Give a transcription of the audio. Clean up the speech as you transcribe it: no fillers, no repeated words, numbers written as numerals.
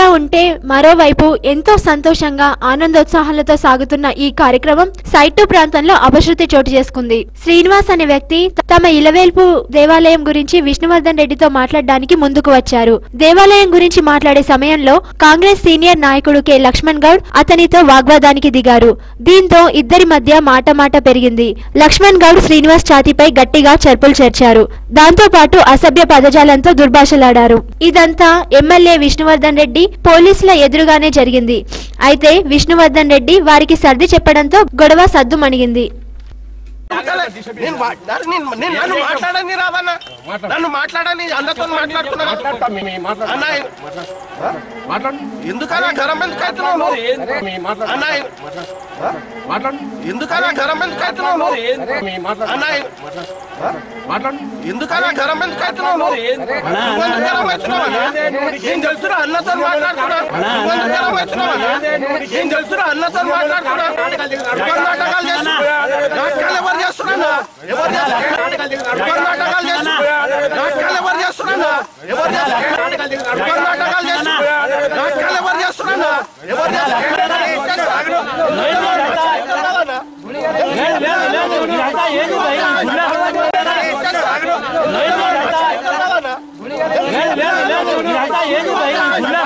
ఇలా ఉంటే మరోవైపు ఎంతో సంతోషంగా ఆనందోత్సాహాలతో సాగుతున్న ఈ కార్యక్రమం సైట్ 2 ప్రాంతంలో అపశృతి చోటు చేసుకుంది. శ్రీనివాస్ అనే వ్యక్తి తమ ఇలవేల్పు దేవాలయం గురించి విష్ణువర్ధన్ రెడ్డితో మాట్లాడడానికి ముందుకు వచ్చారు. దేవాలయం గురించి మాట్లాడే సమయంలో కాంగ్రెస్ సీనియర్ నాయకుడు కె లక్ష్మణ్ గౌడ్ అతనితో వాగ్వాదానికి దిగారు. దీంతో ఇద్దరి మధ్య మాట పెరిగింది. లక్ష్మణ్ గౌడ్ శ్రీనివాస్ ఛాతీపై గట్టిగా చెర్పులు చేర్చారు. దాంతో పాటు అసభ్య పదజాలంతో దుర్భాషలాడారు. ఇదంతా ఎమ్మెల్యే విష్ణువర్ధన్ రెడ్డి పోలీసుల ఎదురుగానే జరిగింది. అయితే విష్ణువర్ధన్ రెడ్డి వారికి సర్ది చెప్పడంతో గొడవ సద్దుమణిగింది. ఏను